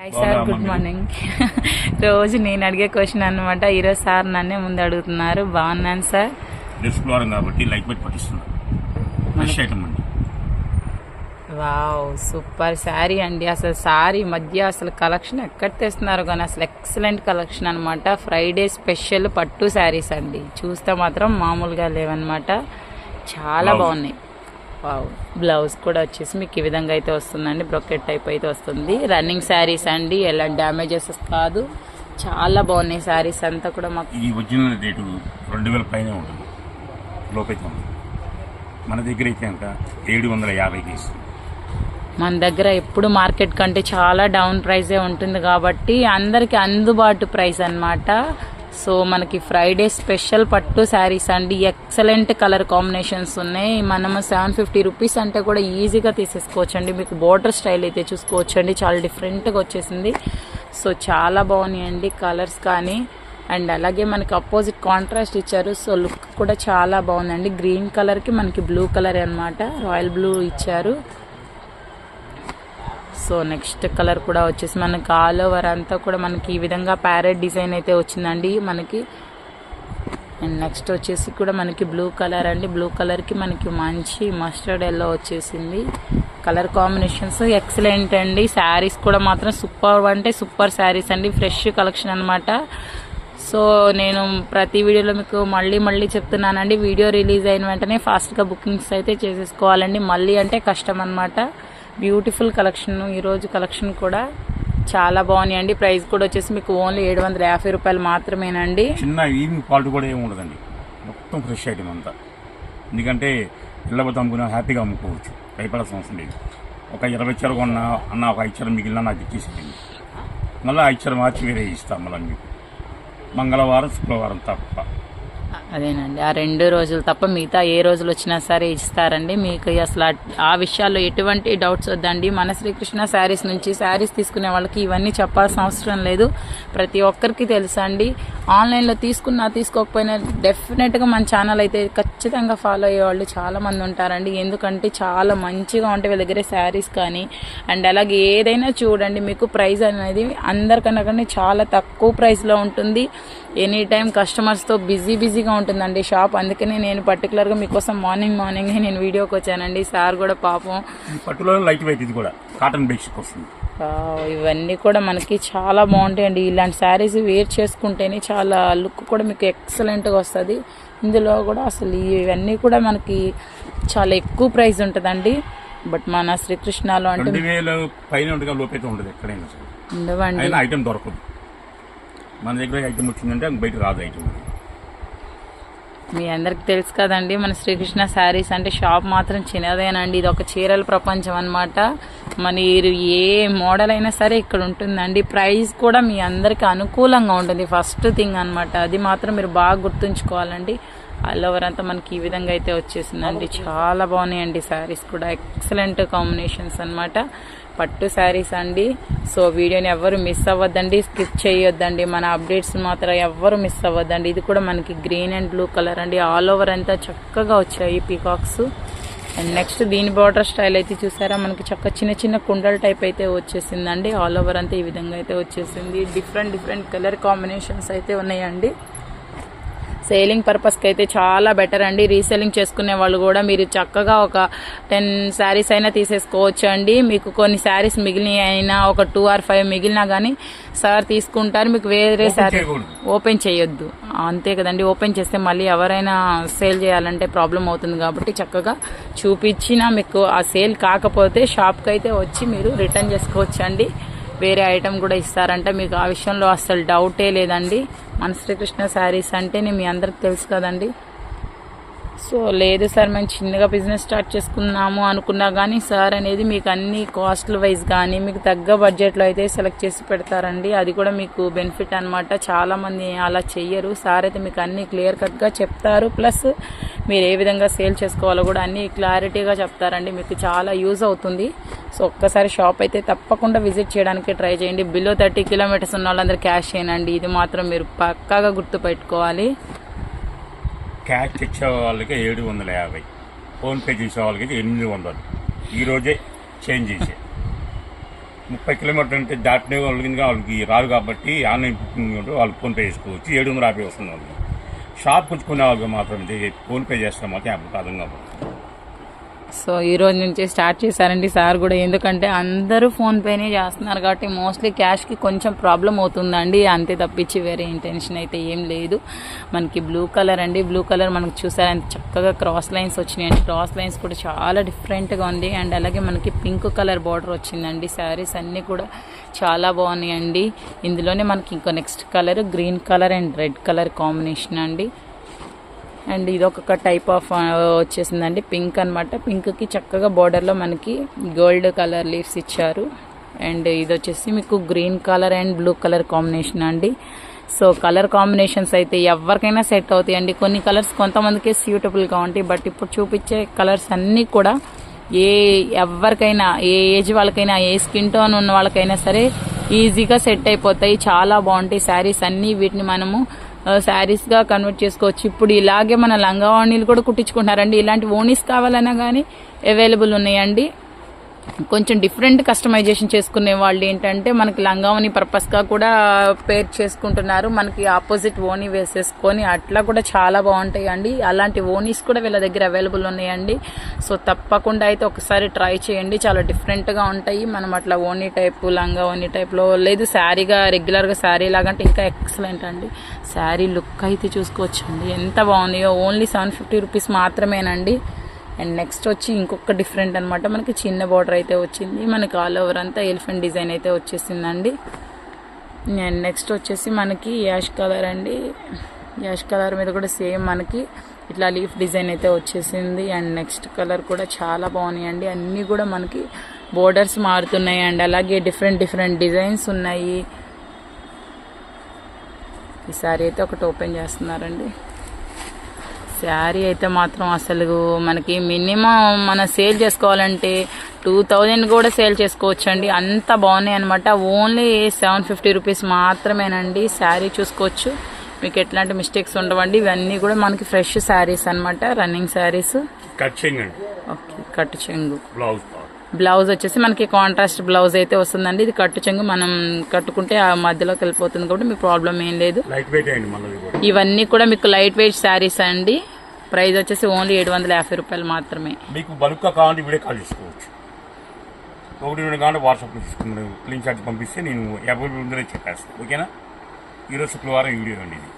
Hi sir, good morning. రోజు నేను అడిగే క్వశ్చన్ అనమాట. ఈరోజు సార్ నన్నే ముందు అడుగుతున్నారు. బాగున్నాను సార్. డిస్ప్లోరం కాబట్టి లైట్ వెయిట్ పట్టిస్తున్నాను. ఫ్రెష్ ఐటమ్ అండి. వావ్, సూపర్ శారీ అండి. అసలు శారీ మధ్య అసలు కలెక్షన్ ఎక్కడ తెస్తున్నారు కానీ అసలు ఎక్సలెంట్ కలెక్షన్ అనమాట. ఫ్రైడే స్పెషల్ పట్టు శారీస్ అండి. చూస్తే మాత్రం మామూలుగా లేవన్నమాట. చాలా బాగున్నాయి. వావ్, బ్లౌజ్ కూడా వచ్చేసి మీకు ఈ విధంగా అయితే వస్తుందండి. బ్రొకెట్ టైప్ అయితే వస్తుంది. రన్నింగ్ శారీస్ అండి, ఎలాంటి డ్యామేజెస్ కాదు. చాలా బాగున్నాయి శారీస్ అంతా కూడా. మాకు ఈ ఒరిజినల్ రేటు 2000 పైన ఉంటుంది. లోపైతే మన దగ్గర అయితే అంత 750కి ఇస్తుంది. మన దగ్గర ఎప్పుడు మార్కెట్ కంటే చాలా డౌన్ ప్రైజే ఉంటుంది కాబట్టి అందరికి అందుబాటు ప్రైస్ అన్నమాట. సో మనకి ఫ్రైడే స్పెషల్ పట్టు శారీస్ అండి. ఎక్సలెంట్ కలర్ కాంబినేషన్స్ ఉన్నాయి. మనము 750 రూపీస్ అంటే కూడా ఈజీగా తీసేసుకోవచ్చండి. మీకు బోర్డర్ స్టైల్ అయితే చూసుకోవచ్చండి, చాలా డిఫరెంట్గా వచ్చేసింది. సో చాలా బాగున్నాయండి కలర్స్ కానీ. అండ్ అలాగే మనకి అపోజిట్ కాంట్రాస్ట్ ఇచ్చారు. సో లుక్ కూడా చాలా బాగుందండి. గ్రీన్ కలర్కి మనకి బ్లూ కలర్ అన్నమాట, రాయల్ బ్లూ ఇచ్చారు. సో నెక్స్ట్ కలర్ కూడా వచ్చేసి మనకి ఆల్ ఓవర్ అంతా కూడా మనకి ఈ విధంగా ప్యారెట్ డిజైన్ అయితే వచ్చిందండి మనకి. అండ్ నెక్స్ట్ వచ్చేసి కూడా మనకి బ్లూ కలర్ అండి. బ్లూ కలర్కి మనకి మంచి మస్టర్డ్ ఎల్లో వచ్చేసింది. కలర్ కాంబినేషన్స్ ఎక్సలెంట్ అండి. శారీస్ కూడా మాత్రం సూపర్ అంటే సూపర్ శారీస్ అండి. ఫ్రెష్ కలెక్షన్ అనమాట. సో నేను ప్రతి వీడియోలో మీకు మళ్ళీ చెప్తున్నానండి, వీడియో రిలీజ్ అయిన వెంటనే ఫాస్ట్గా బుకింగ్స్ అయితే చేసేసుకోవాలండి. మళ్ళీ అంటే కష్టం అనమాట. Beautiful collection. ఈరోజు కలెక్షన్ కూడా చాలా బాగున్నాయండి. ప్రైస్ కూడా వచ్చేసి మీకు ఓన్లీ 750 రూపాయలు మాత్రమేనండి. చిన్న ఈవినింగ్ క్వాలిటీ కూడా ఏమి ఉండదండి. మొత్తం ఫ్రెష్ ఐటమ్ అంతా. ఎందుకంటే పిల్లలతో అమ్ముకున్నా హ్యాపీగా అమ్ముకోవచ్చు. భయపడాల్సిన అవసరం లేదు. ఒక 20 చీర కొన్నా అన్న ఒక 5 చీర మిగిలిన నాకు ఇచ్చేసేయండి. మళ్ళీ 5 చీర మార్చి వేరే ఇస్తాం మళ్ళీ మీకు. మంగళవారం శుక్రవారం తప్ప. అదేనండి, ఆ 2 రోజులు తప్ప మిగతా ఏ రోజులు వచ్చినా సరే ఇస్తారండి. మీకు అసలు ఆ విషయాల్లో ఎటువంటి డౌట్స్ వద్దండి. మన శ్రీకృష్ణ శారీస్ నుంచి శారీస్ తీసుకునే వాళ్ళకి ఇవన్నీ చెప్పాల్సిన అవసరం లేదు. ప్రతి ఒక్కరికి తెలుసా అండి. ఆన్లైన్లో తీసుకున్నా తీసుకోకపోయినా డెఫినెట్గా మన ఛానల్ అయితే ఖచ్చితంగా ఫాలో అయ్యేవాళ్ళు చాలామంది ఉంటారండి. ఎందుకంటే చాలా మంచిగా ఉంటాయి వీళ్ళ దగ్గర శారీస్ కానీ. అండ్ అలాగే ఏదైనా చూడండి, మీకు ప్రైస్ అనేది అందరికన్నా కానీ చాలా తక్కువ ప్రైస్లో ఉంటుంది. ఎనీ టైం కస్టమర్స్తో బిజీగా ఉంటుందండి షాప్. అందుకనే నేను పర్టికులర్గా మీకోసం మార్నింగ్ నేను వీడియోకి వచ్చానండి. సార్ కూడా పాపం పట్టులో లైట్ వెయిట్, ఇది కూడా కాటన్ బేసిక్ వస్తుంది. ఇవన్నీ కూడా మనకి చాలా బాగుంటాయండి. ఇలాంటి శారీస్ వేర్ చేసుకుంటేనే చాలా లుక్ కూడా మీకు ఎక్సలెంట్గా వస్తుంది. ఇందులో కూడా అసలు ఇవన్నీ కూడా మనకి చాలా ఎక్కువ ప్రైస్ ఉంటుందండి. బట్ మన శ్రీకృష్ణలో అంటే 2000 పైన లోపైతే ఉండదు ఎక్కడైనా ఉండవండి. ఐటమ్ దొరకదు. మన దగ్గర ఐటమ్ వచ్చిందంటే బయట రాదు ఐటమ్. మీ అందరికి తెలుసు కదండి, మన శ్రీకృష్ణ శారీస్ అంటే షాప్ మాత్రం చిన్నదేనండి. ఇది ఒక చీరల ప్రపంచం అనమాట. మీరు ఏ మోడల్ అయినా సరే ఇక్కడ ఉంటుందండి. ప్రైస్ కూడా మీ అందరికి అనుకూలంగా ఉంటుంది. ఫస్ట్ థింగ్ అనమాట, అది మాత్రం మీరు బాగా గుర్తుంచుకోవాలండి. ఆల్ ఓవర్ అంతా మనకి ఈ విధంగా అయితే వచ్చేసిందండి. చాలా బాగున్నాయండి శారీస్ కూడా. ఎక్సలెంట్ కాంబినేషన్స్ అనమాట. పట్టు శారీస్ అండి. సో వీడియోని ఎవ్వరు మిస్ అవ్వద్దండి, స్కిప్ చేయొద్దండి. మన అప్డేట్స్ మాత్రం ఎవ్వరు మిస్ అవ్వద్దండి. ఇది కూడా మనకి గ్రీన్ అండ్ బ్లూ కలర్ అండి. ఆల్ ఓవర్ అంతా చక్కగా వచ్చాయి పీకాక్స్. అండ్ నెక్స్ట్ దీని బార్డర్ స్టైల్ అయితే చూసారా, మనకి చక్క చిన్న కుండల టైప్ అయితే వచ్చేసిందండి. ఆల్ ఓవర్ అంతా ఈ విధంగా అయితే వచ్చేసింది. డిఫరెంట్ కలర్ కాంబినేషన్స్ అయితే ఉన్నాయండి. సేలింగ్ పర్పస్కి అయితే చాలా బెటర్ అండి. రీసేలింగ్ చేసుకునే వాళ్ళు కూడా మీరు చక్కగా ఒక 10 శారీస్ అయినా తీసేసుకోవచ్చు అండి. మీకు కొన్ని శారీస్ మిగిలిన అయినా ఒక 2 or 5 మిగిలినా కానీ సార్ తీసుకుంటారు. మీకు వేరే శారీ ఓపెన్ చేయొద్దు, అంతే కదండి. ఓపెన్ చేస్తే మళ్ళీ ఎవరైనా సేల్ చేయాలంటే ప్రాబ్లం అవుతుంది కాబట్టి చక్కగా చూపించినా మీకు ఆ సేల్ కాకపోతే షాప్కి అయితే వచ్చి మీరు రిటర్న్ చేసుకోవచ్చు అండి. వేరే ఐటమ్ కూడా ఇస్తారంటే మీకు ఆ విషయంలో అసలు డౌటే లేదండి. మన శ్రీకృష్ణ శారీస్ అంటేనే మీ అందరికి తెలుసు కదండి. సో లేదు సార్ మేము చిన్నగా బిజినెస్ స్టార్ట్ చేసుకున్నాము అనుకున్నా కానీ సార్ అనేది మీకు అన్ని కాస్ట్ల వైజ్ కానీ మీకు తగ్గ బడ్జెట్లో అయితే సెలెక్ట్ చేసి పెడతారండి. అది కూడా మీకు బెనిఫిట్ అనమాట. చాలామంది అలా చెయ్యరు. సార్ అయితే మీకు అన్ని క్లియర్ కట్గా చెప్తారు. ప్లస్ మీరు ఏ విధంగా సేల్ చేసుకోవాలో కూడా అన్ని క్లారిటీగా చెప్తారండి. మీకు చాలా యూజ్ అవుతుంది. సో ఒక్కసారి షాప్ అయితే తప్పకుండా విజిట్ చేయడానికి ట్రై చేయండి. బిలో 30 కిలోమీటర్స్ ఉన్న వాళ్ళందరూ క్యాష్ చేయనండి. ఇది మాత్రం మీరు పక్కాగా గుర్తుపెట్టుకోవాలి. క్యాష్ తెచ్చే వాళ్ళకి 750, ఫోన్పే చేసే వాళ్ళకి 800. ఈరోజే చేంజ్ చేసే 30 కిలోమీటర్లు అంటే దాటినే వాళ్ళకి రాదు కాబట్టి ఆన్లైన్ బుకింగ్ వాళ్ళు ఫోన్పే చేసుకోవచ్చు. 750 వస్తుంది వాళ్ళకి. షాప్ కొనుక్కునే వాళ్ళకి మాత్రం ఫోన్పే చేస్తాం మాత్రం అప్పుడు కాదంగా. సో ఈ రోజు నుంచి స్టార్ట్ చేశారండి సార్ కూడా, ఎందుకంటే అందరూ ఫోన్పేనే చేస్తున్నారు కాబట్టి మోస్ట్లీ క్యాష్కి కొంచెం ప్రాబ్లం అవుతుందండి, అంతే తప్పించి వేరే ఇంటెన్షన్ అయితే ఏం లేదు. మనకి బ్లూ కలర్ అండి, బ్లూ కలర్ మనకు చూసారు ఎంత చక్కగా క్రాస్ లైన్స్ వచ్చినాయండి. క్రాస్ లైన్స్ కూడా చాలా డిఫరెంట్గా ఉంది. అండ్ అలాగే మనకి పింక్ కలర్ బార్డర్ వచ్చిందండి. శారీస్ అన్నీ కూడా చాలా బాగున్నాయండి. ఇందులోనే మనకి ఇంకో next colour green colour and red colour combination అండి. అండ్ ఇది ఒక టైప్ ఆఫ్ వచ్చేసిందండి, పింక్ అనమాట. పింక్కి చక్కగా బార్డర్లో మనకి గోల్డ్ కలర్ లీవ్స్ ఇచ్చారు. అండ్ ఇది వచ్చేసి మీకు green colour and blue colour combination అండి. సో కలర్ కాంబినేషన్స్ అయితే ఎవరికైనా సెట్ అవుతాయండి. కొన్ని కలర్స్ కొంతమందికి సూటబుల్గా ఉంటాయి, బట్ ఇప్పుడు చూపించే కలర్స్ అన్నీ కూడా ఎవరికైనా, ఏ ఏజ్ వాళ్ళకైనా, ఏ స్కిన్ టోన్ ఉన్న వాళ్ళకైనా సరే ఈజీగా సెట్ అయిపోతాయి. చాలా బాగుంటాయి శారీస్ అన్నీ. వీటిని మనము శారీస్గా కన్వర్ట్ చేసుకోవచ్చు. ఇప్పుడు ఇలాగే మన లంగా ఓణీలు కూడా కుట్టించుకుంటున్నారండి. ఇలాంటి ఓణీస్ కావాలన్నా కానీ అవైలబుల్ ఉన్నాయండి. కొంచెం డిఫరెంట్ కస్టమైజేషన్ చేసుకునే వాళ్ళు ఏంటంటే మనకి లంగా ఓణీ పర్పస్గా కూడా పేర్ చేసుకుంటున్నారు. మనకి ఆపోజిట్ ఓణీ వేసేసుకొని అట్లా కూడా చాలా బాగుంటాయి అండి. అలాంటి ఓణీస్ కూడా వీళ్ళ దగ్గర అవైలబుల్ ఉన్నాయండి. సో తప్పకుండా అయితే ఒకసారి ట్రై చేయండి, చాలా డిఫరెంట్గా ఉంటాయి. మనం అట్లా ఓణీ టైపు, లంగా ఓణీ టైప్లో లేదు, శారీగా రెగ్యులర్గా శారీ లాగంటే ఇంకా ఎక్సలెంట్ అండి. శారీ లుక్ అయితే చూసుకోవచ్చండి ఎంత బాగుందో. ఓన్లీ 750 రూపీస్ మాత్రమేనండి. అండ్ నెక్స్ట్ వచ్చి ఇంకొక డిఫరెంట్ అనమాట, మనకి చిన్న బార్డర్ అయితే వచ్చింది. మనకి ఆల్ ఓవర్ అంతా ఎలిఫెంట్ డిజైన్ అయితే వచ్చేసిందండి. అండ్ నెక్స్ట్ వచ్చేసి మనకి యాష్ కలర్ అండి. యాష్ కలర్ మీద కూడా సేమ్ మనకి ఇట్లా లీఫ్ డిజైన్ అయితే వచ్చేసింది. అండ్ నెక్స్ట్ కలర్ కూడా చాలా బాగున్నాయండి. అన్నీ కూడా మనకి బోర్డర్స్ మారుతున్నాయి అండ్ అలాగే డిఫరెంట్ డిజైన్స్ ఉన్నాయి. ఈ శారీ అయితే ఒకటి ఓపెన్ చేస్తున్నారండి. శారీ అయితే మాత్రం అసలు మనకి మినిమం మన సేల్ చేసుకోవాలంటే 2000 కూడా సేల్ చేసుకోవచ్చు అండి, అంత బాగున్నాయి అనమాట. ఓన్లీ 750 రూపీస్ మాత్రమేనండి. శారీ చూసుకోవచ్చు, మీకు ఎట్లాంటి మిస్టేక్స్ ఉండవండి. ఇవన్నీ కూడా మనకి ఫ్రెష్ శారీస్ అనమాట, రన్నింగ్ శారీస్. ఓకే, కట్టు చెంగు బ్లౌజ్ వచ్చేసి మనకి కాంట్రాస్ట్ బ్లౌజ్ అయితే వస్తుందండి. ఇది కట్టు చెంగు, మనం కట్టుకుంటే ఆ మధ్యలోకి వెళ్ళిపోతుంది కాబట్టి మీకు ప్రాబ్లం ఏం లేదు. ఇవన్నీ కూడా మీకు లైట్ వెయిట్ శారీస్ అండి. ప్రైస్ వచ్చేసి ఓన్లీ 750 రూపాయలు మాత్రమే. మీకు బల్క్ కావాలంటే వీడియో కాల్ చేసుకోవచ్చు. 1-2 కావాలంటే వాట్సాప్లో తీసుకున్నాను, లింక్ చార్జ్ పంపిస్తే నేను అవైలబుల్ ఉందని చెప్పేస్తాను. ఓకేనా? ఈరోజు శుక్రవారం వీడియో అండి ఇది.